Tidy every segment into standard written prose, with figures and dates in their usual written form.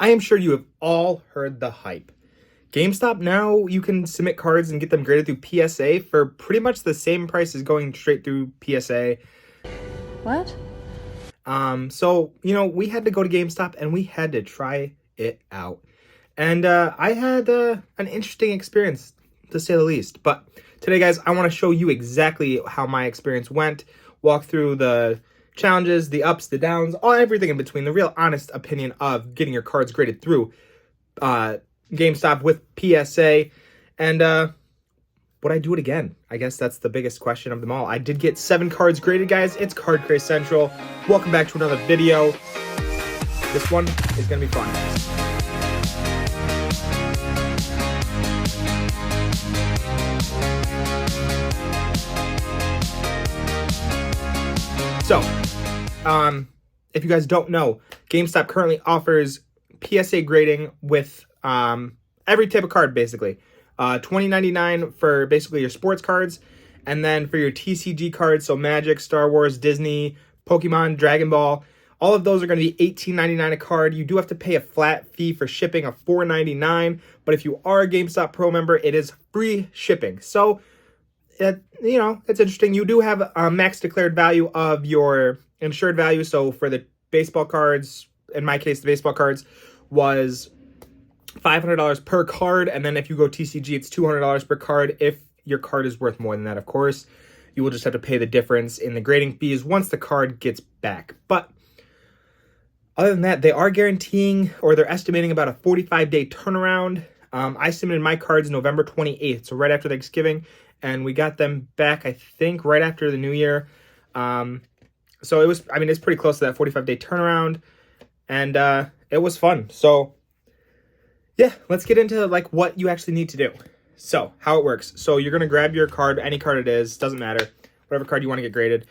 I am sure you have all heard the hype. GameStop now, you can submit cards and get them graded through PSA for pretty much the same price as going straight through PSA. What? So, we had to go to GameStop and we had to try it out. And I had an interesting experience, to say the least. But today, guys, I want to show you exactly how my experience went, walk through the challenges, the ups, the downs, everything in between, the real honest opinion of getting your cards graded through GameStop with PSA. And would I do it again? I guess that's the biggest question of them all. I did get 7 cards graded, guys. It's Card Craze Central. Welcome back to another video. This one is going to be fun, guys. So, if you guys don't know, GameStop currently offers PSA grading with every type of card, basically. $20.99 for basically your sports cards, and then for your TCG cards, so Magic, Star Wars, Disney, Pokemon, Dragon Ball, all of those are going to be $18.99 a card. You do have to pay a flat fee for shipping of $4.99, but if you are a GameStop Pro member, it is free shipping. So, it's interesting. You do have a max declared value of your insured value. So for the baseball cards, in my case, the baseball cards was $500 per card. And then if you go TCG, it's $200 per card. If your card is worth more than that, of course, you will just have to pay the difference in the grading fees once the card gets back. But other than that, they are guaranteeing, or they're estimating, about a 45-day turnaround. I submitted my cards November 28th, so right after Thanksgiving, and we got them back, I think, right after the New Year. So it was, it's pretty close to that 45-day turnaround, and it was fun. So yeah, let's get into what you actually need to do. So how it works. So you're going to grab your card, any card it is, doesn't matter, whatever card you want to get graded.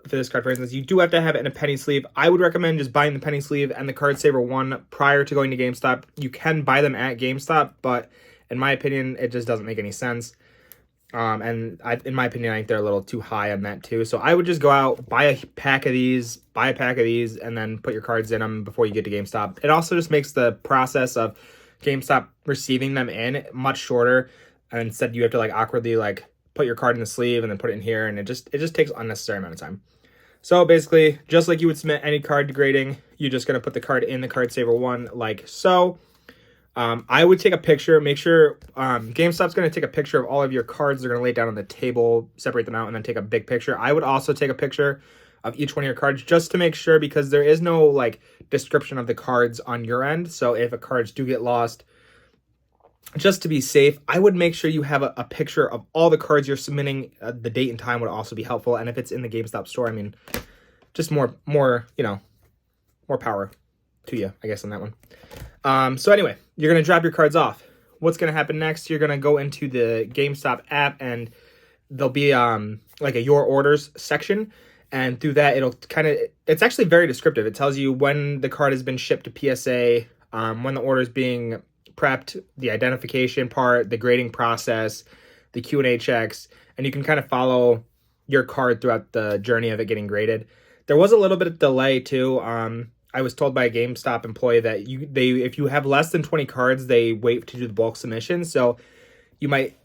For this card, for instance, you do have to have it in a penny sleeve. I would recommend just buying the penny sleeve and the Card Saver one prior to going to GameStop. You can buy them at GameStop, but in my opinion, it just doesn't make any sense. In my opinion, I think they're a little too high on that too. So I would just go out, buy a pack of these, and then put your cards in them before you get to GameStop. It also just makes the process of GameStop receiving them in much shorter. And instead, you have to awkwardly put your card in the sleeve and then put it in here, and it just takes an unnecessary amount of time. So basically, just like you would submit any card to grading, you're just going to put the card in the Card Saver one like so. I would take a picture, make sure GameStop's going to take a picture of all of your cards. They're going to lay it down on the table, separate them out, and then take a big picture. I would also take a picture of each one of your cards just to make sure, because there is no description of the cards on your end. So if cards do get lost, just to be safe, I would make sure you have a picture of all the cards you're submitting. The date and time would also be helpful. And if it's in the GameStop store, just more power to you, I guess, on that one. So anyway, you're going to drop your cards off. What's going to happen next? You're going to go into the GameStop app, and there'll be a Your Orders section. And through that, it's actually very descriptive. It tells you when the card has been shipped to PSA, when the order is being prepped, the identification part, the grading process, the Q&A checks, and you can kind of follow your card throughout the journey of it getting graded. There was a little bit of delay too. I was told by a GameStop employee that if you have less than 20 cards, they wait to do the bulk submission. So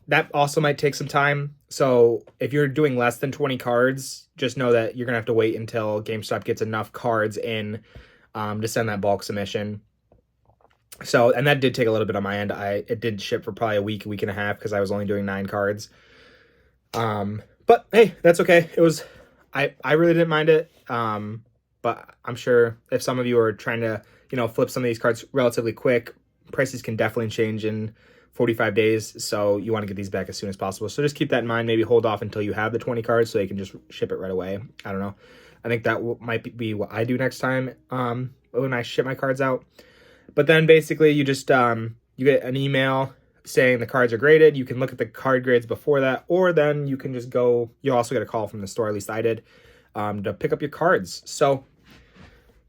that also might take some time. So if you're doing less than 20 cards, just know that you're gonna have to wait until GameStop gets enough cards in to send that bulk submission. So, and that did take a little bit on my end. It did ship for probably a week and a half, because I was only doing 9 cards. But hey, that's okay. I really didn't mind it. But I'm sure if some of you are trying to, flip some of these cards relatively quick, prices can definitely change in 45 days. So you want to get these back as soon as possible. So just keep that in mind. Maybe hold off until you have the 20 cards so you can just ship it right away. I don't know. I think that might be what I do next time when I ship my cards out. But then basically you just you get an email saying the cards are graded. You can look at the card grades before that, or then you can just go. You'll also get a call from the store, at least I did, to pick up your cards. So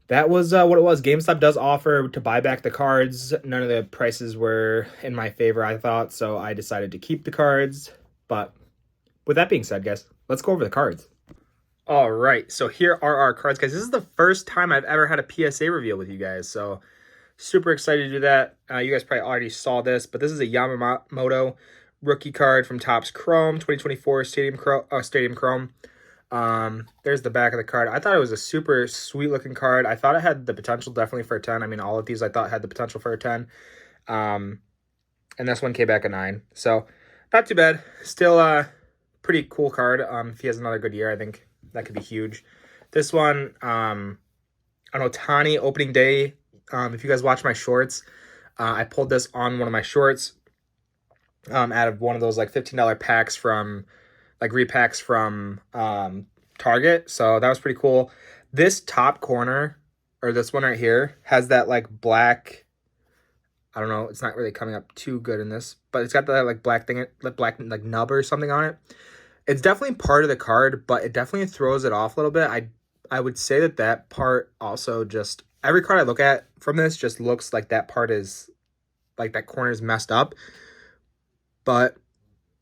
that was what it was. GameStop does offer to buy back the cards. None of the prices were in my favor, I thought, so I decided to keep the cards. But with that being said, guys, let's go over the cards. All right, so here are our cards, guys. This is the first time I've ever had a PSA reveal with you guys, so Super excited to do that. You guys probably already saw this, but this is a Yamamoto rookie card from Topps Chrome 2024 Stadium Chrome. There's the back of the card. I thought it was a super sweet looking card. I thought it had the potential definitely for a 10. I mean, all of these I thought had the potential for a 10. And this one came back a 9. So not too bad. Still a pretty cool card. If he has another good year, I think that could be huge. This one, an Ohtani opening day. If you guys watch my shorts, I pulled this on one of my shorts out of one of those like $15 packs from like repacks from Target. So that was pretty cool. This top corner, or this one right here, has that like black, I don't know, it's not really coming up too good in this, but it's got that like black thing, like black like nub or something on it. It's definitely part of the card, but it definitely throws it off a little bit. I would say that part also just, every card I look at from this just looks like that part is, like that corner is messed up. But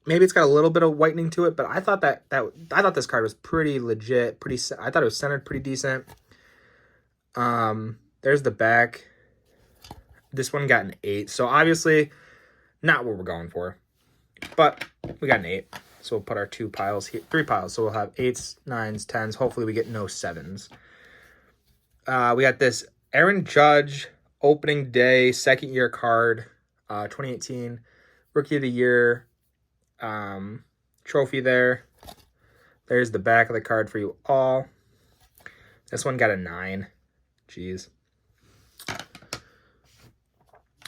maybe it's got a little bit of whitening to it, but I thought I thought this card was pretty legit, I thought it was centered pretty decent. There's the back. This one got an 8, so obviously not what we're going for, but we got an 8. So we'll put our 2 piles here, 3 piles. So we'll have 8s, 9s, 10s. Hopefully we get no 7s. We got this Aaron Judge opening day, second year card, 2018 Rookie of the Year trophy there. There's the back of the card for you all. This one got a 9. Jeez.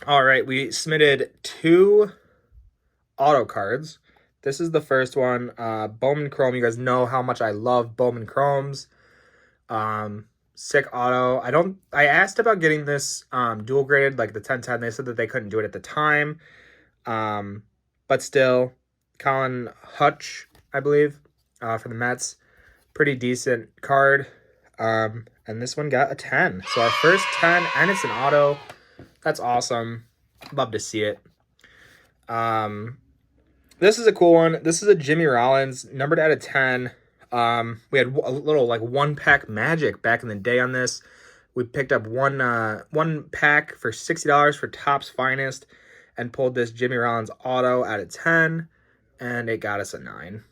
All right, we submitted 2 auto cards. This is the first one, Bowman Chrome. You guys know how much I love Bowman Chromes. Sick auto. I asked about getting this dual graded, like the 1010. They said that they couldn't do it at the time. But still, Colin Hutch, I believe, for the Mets. Pretty decent card. And this one got a 10. So our first 10, and it's an auto. That's awesome. Love to see it. This is a cool one. This is a Jimmy Rollins, numbered out of 10. We had a little like 1-pack magic back in the day on this. We picked up one pack for $60 for Topps Finest and pulled this Jimmy Rollins auto out of 10, and it got us a 9.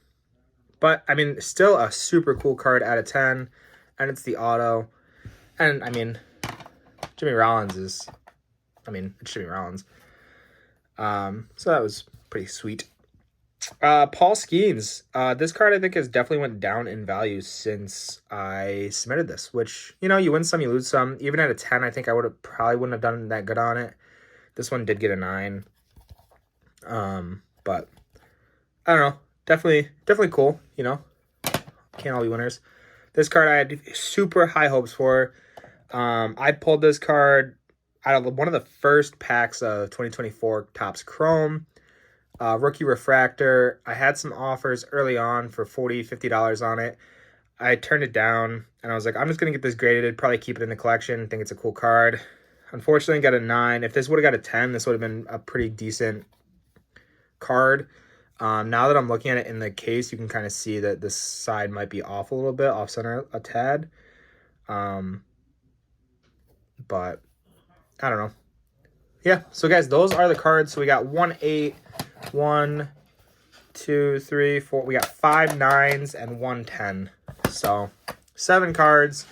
But, I mean, still a super cool card out of 10, and it's the auto. And, I mean, Jimmy Rollins is, it's Jimmy Rollins. So that was pretty sweet. Paul Skeens. This card I think has definitely went down in value since I submitted this, which, you win some, you lose some. Even at a 10, I think I probably wouldn't have done that good on it. This one did get a 9. But I don't know. Definitely cool, Can't all be winners. This card I had super high hopes for. I pulled this card out of one of the first packs of 2024 Topps Chrome. Rookie refractor. I had some offers early on for $40, $50 on it. I turned it down, and I was like, I'm just going to get this graded, probably keep it in the collection. Think it's a cool card. Unfortunately, got a 9. If this would have got a 10, this would have been a pretty decent card. Now that I'm looking at it in the case, you can kind of see that this side might be off a little bit, off center a tad. But I don't know. Yeah, so guys, those are the cards. So we got 1 8, 1, 2, 3, 4. We got 5 9s and 1 10. So 7 cards.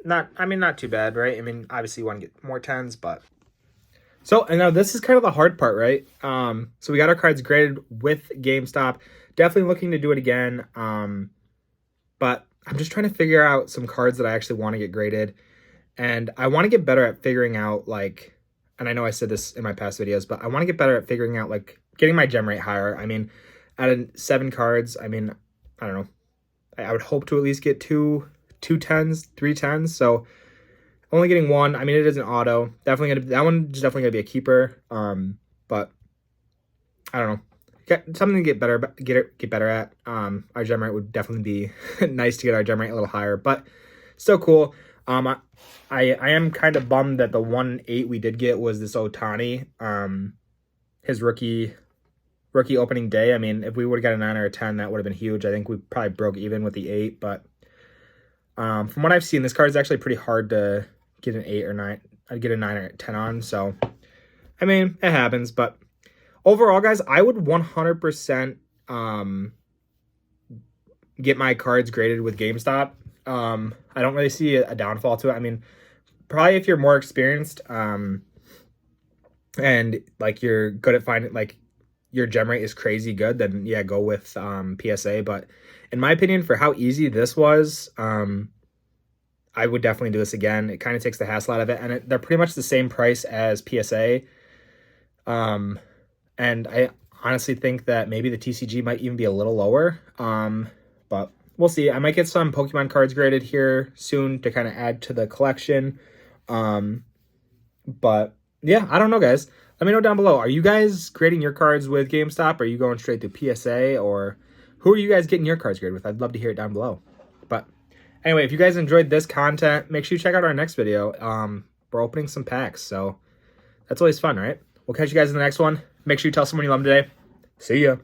Not too bad, right? Obviously you want to get more 10s, but. So, and now this is kind of the hard part, right? So we got our cards graded with GameStop. Definitely looking to do it again. But I'm just trying to figure out some cards that I actually want to get graded. And I want to get better at figuring out, like, and I know I said this in my past videos, but I want to get better at figuring out, like, getting my gem rate higher. Out of 7 cards, I don't know. I would hope to at least get 2 10s, 3 10s. So only getting 1. It is an auto. That one's definitely gonna be a keeper. But I don't know. Something to get better at. Our gem rate would definitely be nice to get our gem rate a little higher, but still cool. I am kind of bummed that the 1 8 we did get was this Ohtani. His rookie opening day. If we would have got a 9 or a 10, that would have been huge. I think we probably broke even with the 8, but from what I've seen, this card is actually pretty hard to get an 8 or 9, I'd get a 9 or 10 on. So, I mean, it happens. But overall, guys, I would 100% get my cards graded with GameStop. I don't really see a downfall to it. I mean, probably if you're more experienced and like you're good at finding, like your gem rate is crazy good, then yeah, go with PSA. But in my opinion, for how easy this was, I would definitely do this again. It kind of takes the hassle out of it, and they're pretty much the same price as PSA. And I honestly think that maybe the TCG might even be a little lower. But we'll see. I might get some Pokemon cards graded here soon to kind of add to the collection. But yeah, I don't know, guys. Let me know down below. Are you guys grading your cards with GameStop? Are you going straight to PSA? Or who are you guys getting your cards graded with? I'd love to hear it down below. But anyway, if you guys enjoyed this content, make sure you check out our next video. We're opening some packs, so that's always fun, right? We'll catch you guys in the next one. Make sure you tell someone you love them today. See ya.